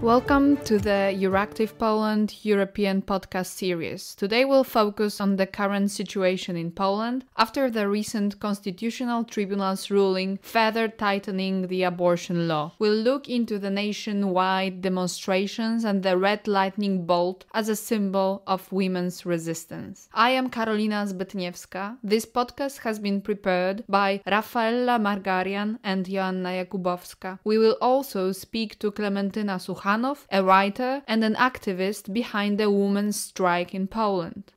Welcome to the Euractiv Poland European podcast series. Today we'll focus on the current situation in Poland after the recent Constitutional Tribunal's ruling further tightening the abortion law. We'll look into the nationwide demonstrations and the red lightning bolt as a symbol of women's resistance. I am Karolina Zbytniewska. This podcast has been prepared by Rafaela Margarian and Joanna Jakubowska. We will also speak to Karolina Suchanow, a writer and an activist behind the women's strike in Poland.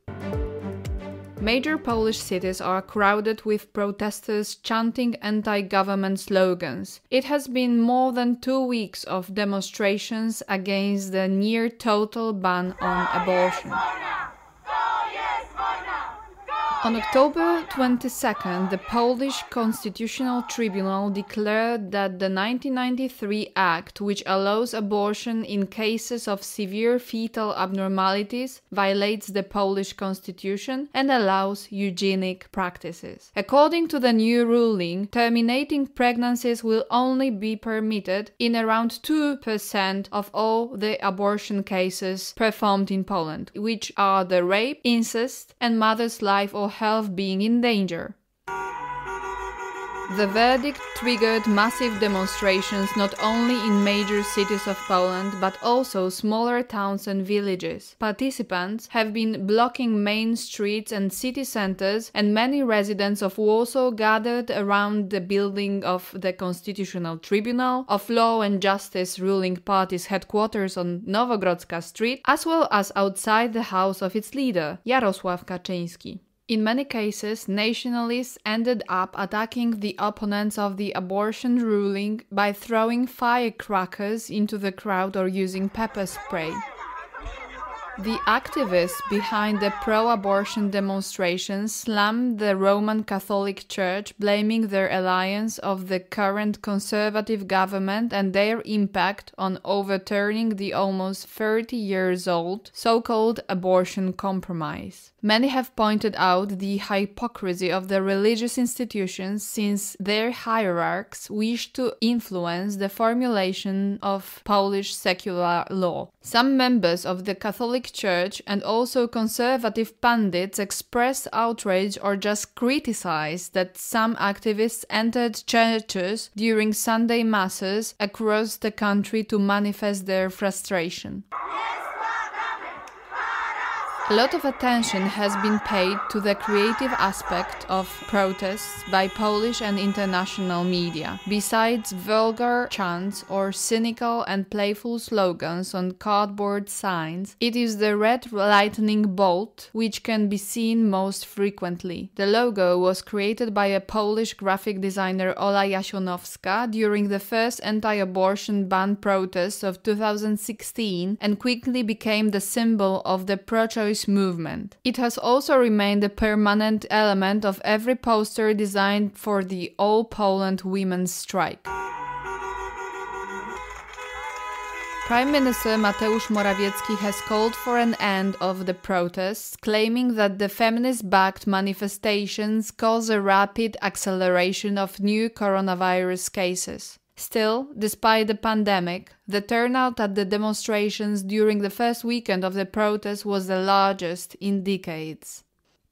Major Polish cities are crowded with protesters chanting anti-government slogans. It has been more than 2 weeks of demonstrations against the near-total ban on abortion. On October 22nd, the Polish Constitutional Tribunal declared that the 1993 Act, which allows abortion in cases of severe fetal abnormalities, violates the Polish constitution and allows eugenic practices. According to the new ruling, terminating pregnancies will only be permitted in around 2% of all the abortion cases performed in Poland, which are the rape, incest, and mother's life or health being in danger. The verdict triggered massive demonstrations not only in major cities of Poland but also smaller towns and villages. Participants have been blocking main streets and city centers, and many residents of Warsaw gathered around the building of the Constitutional Tribunal, of Law and Justice ruling party's headquarters on Nowogrodzka Street, as well as outside the house of its leader, Jarosław Kaczyński. In many cases, nationalists ended up attacking the opponents of the abortion ruling by throwing firecrackers into the crowd or using pepper spray. The activists behind the pro-abortion demonstrations slammed the Roman Catholic Church, blaming their alliance of the current conservative government and their impact on overturning the almost 30 years old so-called abortion compromise. Many have pointed out the hypocrisy of the religious institutions, since their hierarchs wish to influence the formulation of Polish secular law. Some members of the Catholic Church and also conservative pundits expressed outrage or just criticized that some activists entered churches during Sunday masses across the country to manifest their frustration. A lot of attention has been paid to the creative aspect of protests by Polish and international media. Besides vulgar chants or cynical and playful slogans on cardboard signs, it is the red lightning bolt which can be seen most frequently. The logo was created by a Polish graphic designer Ola Jasionowska during the first anti-abortion ban protests of 2016 and quickly became the symbol of the pro-choice movement. It has also remained a permanent element of every poster designed for the All Poland Women's Strike. Prime Minister Mateusz Morawiecki has called for an end of the protests, claiming that the feminist-backed manifestations cause a rapid acceleration of new coronavirus cases. Still, despite the pandemic, the turnout at the demonstrations during the first weekend of the protest was the largest in decades.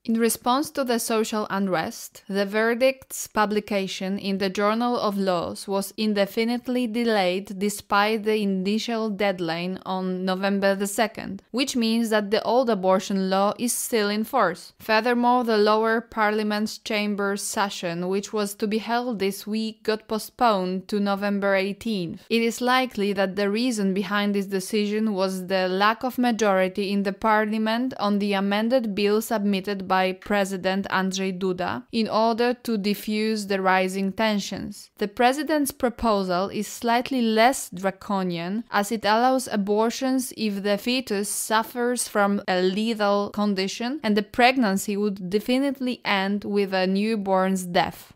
In response to the social unrest, the verdict's publication in the Journal of Laws was indefinitely delayed despite the initial deadline on November 2nd, which means that the old abortion law is still in force. Furthermore, the lower parliament's chamber's session, which was to be held this week, got postponed to November 18th. It is likely that the reason behind this decision was the lack of majority in the parliament on the amended bill submitted by President Andrzej Duda in order to defuse the rising tensions. The president's proposal is slightly less draconian, as it allows abortions if the fetus suffers from a lethal condition and the pregnancy would definitely end with a newborn's death.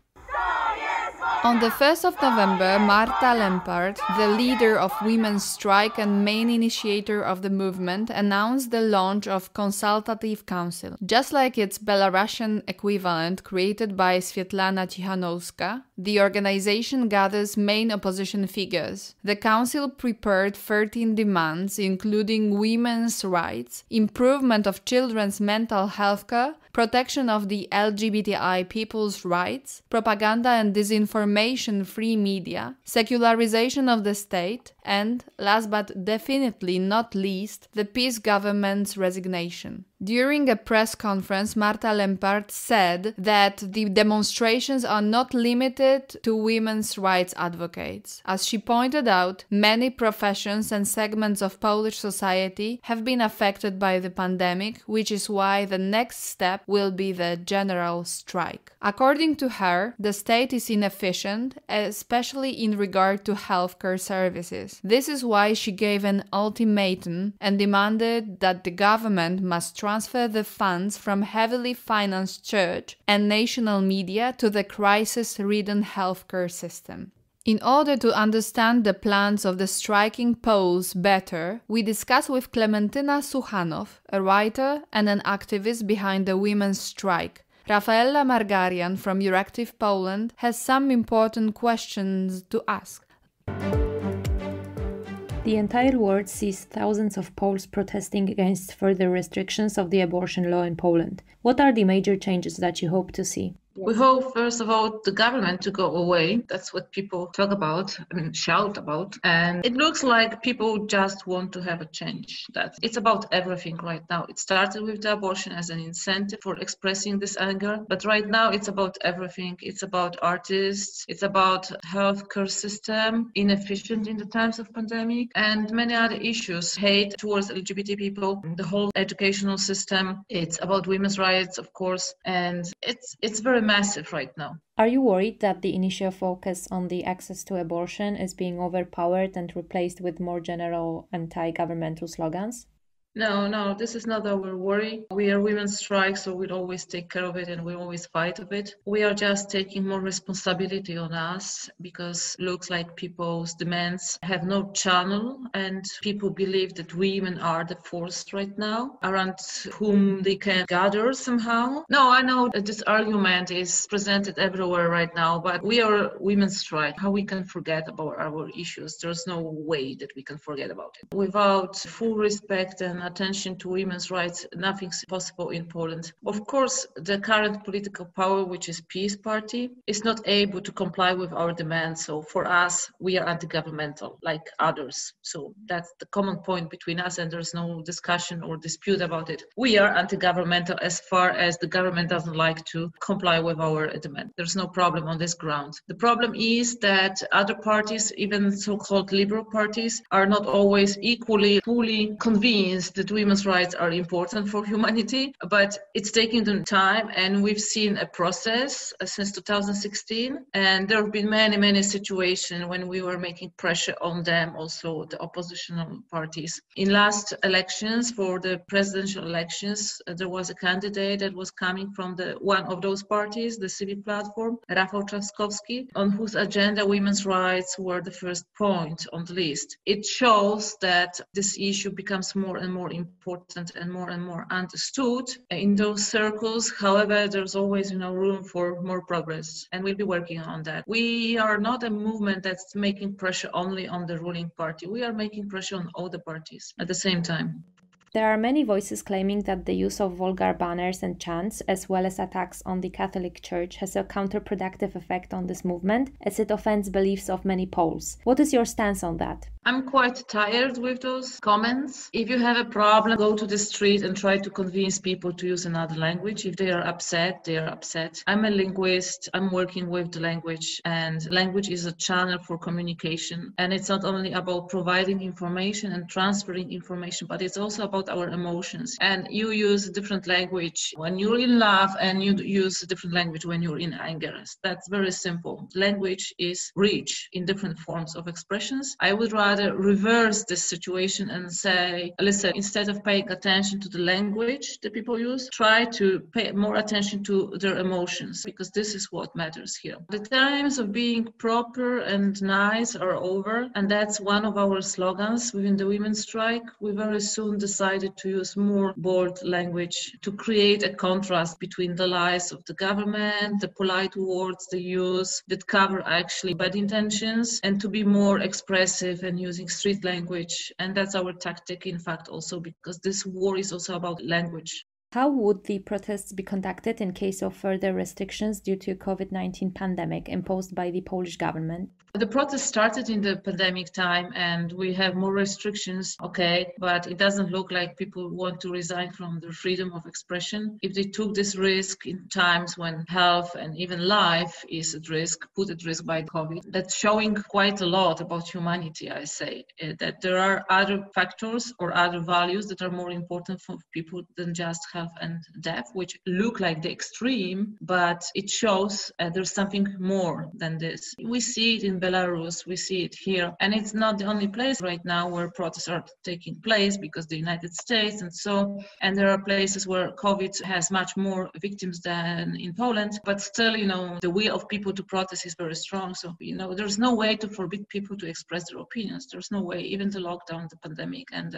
On the 1st of November, Marta Lempart, the leader of Women's Strike and main initiator of the movement, announced the launch of Consultative Council. Just like its Belarusian equivalent created by Svetlana Tikhanovska, the organization gathers main opposition figures. The council prepared 13 demands, including women's rights, improvement of children's mental health care, protection of the LGBTI people's rights, propaganda and disinformation-free media, secularization of the state, and, last but definitely not least, the peace government's resignation. During a press conference, Marta Lempart said that the demonstrations are not limited to women's rights advocates. As she pointed out, many professions and segments of Polish society have been affected by the pandemic, which is why the next step will be the general strike. According to her, the state is inefficient, especially in regard to healthcare services. This is why she gave an ultimatum and demanded that the government must transfer the funds from heavily financed church and national media to the crisis-ridden healthcare system. In order to understand the plans of the striking Poles better, we discuss with Karolina Suchanow, a writer and an activist behind the women's strike. Rafaela Margarian from Euractiv Poland has some important questions to ask. The entire world sees thousands of Poles protesting against further restrictions of the abortion law in Poland. What are the major changes that you hope to see? We hope, first of all, the government to go away. That's what people talk about and shout about. And it looks like people just want to have a change. It's about everything right now. It started with the abortion as an incentive for expressing this anger. But right now, it's about everything. It's about artists. It's about healthcare system, inefficient in the times of pandemic, and many other issues. Hate towards LGBT people, the whole educational system. It's about women's rights, of course. And it's very massive right now. Are you worried that the initial focus on the access to abortion is being overpowered and replaced with more general anti-governmental slogans? No, this is not our worry. We are women's strike, so we'll always take care of it and we always fight of it. We are just taking more responsibility on us because it looks like people's demands have no channel and people believe that women are the force right now around whom they can gather somehow. No, I know that this argument is presented everywhere right now, but we are women's strike. How we can forget about our issues? There's no way that we can forget about it. Without full respect and attention to women's rights, nothing's possible in Poland. Of course, the current political power, which is Peace Party, is not able to comply with our demands. So for us, we are anti-governmental, like others. So that's the common point between us, and there's no discussion or dispute about it. We are anti-governmental as far as the government doesn't like to comply with our demand. There's no problem on this ground. The problem is that other parties, even so-called liberal parties, are not always equally fully convinced that women's rights are important for humanity, but it's taking them time, and we've seen a process since 2016, and there have been many situations when we were making pressure on them, also the oppositional parties. In last elections, for the presidential elections, there was a candidate that was coming from one of those parties, the Civic Platform, Rafał Trzaskowski, on whose agenda women's rights were the first point on the list. It shows that this issue becomes more and more important and more understood in those circles. However, there's always room for more progress, and we'll be working on that. We are not a movement that's making pressure only on the ruling party. We are making pressure on all the parties at the same time. There are many voices claiming that the use of vulgar banners and chants, as well as attacks on the Catholic Church, has a counterproductive effect on this movement, as it offends beliefs of many Poles. What is your stance on that? I'm quite tired with those comments. If you have a problem, go to the street and try to convince people to use another language. If they are upset, they are upset. I'm a linguist. I'm working with the language, and language is a channel for communication. And it's not only about providing information and transferring information, but it's also about our emotions. And you use a different language when you're in love, and you use a different language when you're in anger. That's very simple. Language is rich in different forms of expressions. I would rather rather reverse this situation and say, listen, instead of paying attention to the language that people use, try to pay more attention to their emotions, because this is what matters here. The times of being proper and nice are over, and that's one of our slogans within the women's strike. We very soon decided to use more bold language to create a contrast between the lies of the government, the polite words they use that cover actually bad intentions, and to be more expressive and using street language. And that's our tactic, in fact, also because this war is also about language. How would the protests be conducted in case of further restrictions due to COVID-19 pandemic imposed by the Polish government? The protest started in the pandemic time and we have more restrictions, okay, but it doesn't look like people want to resign from their freedom of expression. If they took this risk in times when health and even life is at risk, put at risk by COVID, that's showing quite a lot about humanity, I say, that there are other factors or other values that are more important for people than just health and death, which look like the extreme, but it shows there's something more than this. We see it in Belarus, we see it here, and it's not the only place right now where protests are taking place, because the United States and there are places where COVID has much more victims than in Poland, but still, the will of people to protest is very strong. So, there's no way to forbid people to express their opinions. There's no way. Even the lockdown, the pandemic, and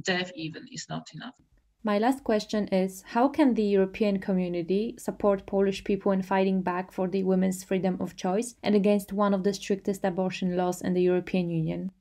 death even is not enough. My last question is, how can the European community support Polish people in fighting back for the women's freedom of choice and against one of the strictest abortion laws in the European Union?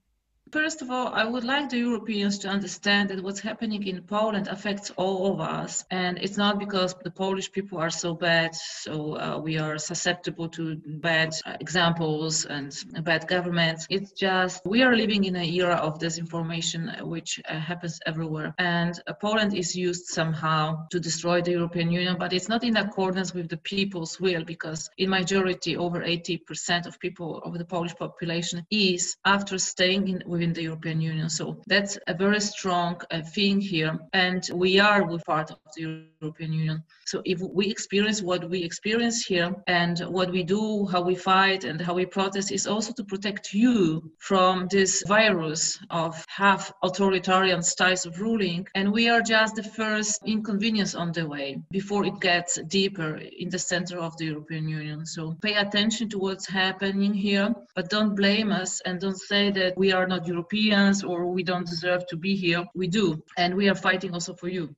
First of all, I would like the Europeans to understand that what's happening in Poland affects all of us. And it's not because the Polish people are so bad, so we are susceptible to bad examples and bad governments. It's just we are living in an era of disinformation, which happens everywhere. And Poland is used somehow to destroy the European Union, but it's not in accordance with the people's will, because in majority, over 80% of people of the Polish population is after staying within the European Union. So that's a very strong thing here. And we are part of the European Union. So if we experience what we experience here, and what we do, how we fight and how we protest, is also to protect you from this virus of half authoritarian styles of ruling. And we are just the first inconvenience on the way before it gets deeper in the center of the European Union. So pay attention to what's happening here, but don't blame us and don't say that we are not Europeans or we don't deserve to be here. We do, and we are fighting also for you.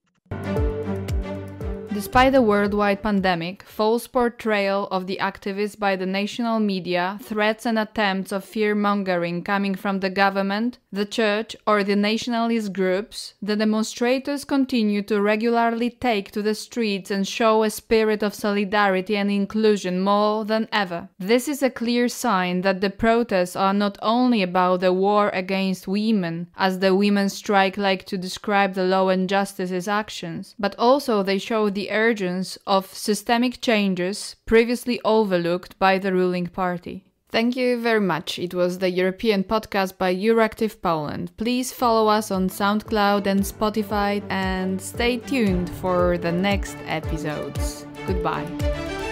Despite the worldwide pandemic, false portrayal of the activists by the national media, threats and attempts of fear-mongering coming from the government, the church or the nationalist groups, the demonstrators continue to regularly take to the streets and show a spirit of solidarity and inclusion more than ever. This is a clear sign that the protests are not only about the war against women, as the women's strike like to describe the law and justice's actions, but also they show the urgence of systemic changes previously overlooked by the ruling party. Thank you very much. It was the European podcast by Euractiv Poland. Please follow us on SoundCloud and Spotify and stay tuned for the next episodes. Goodbye.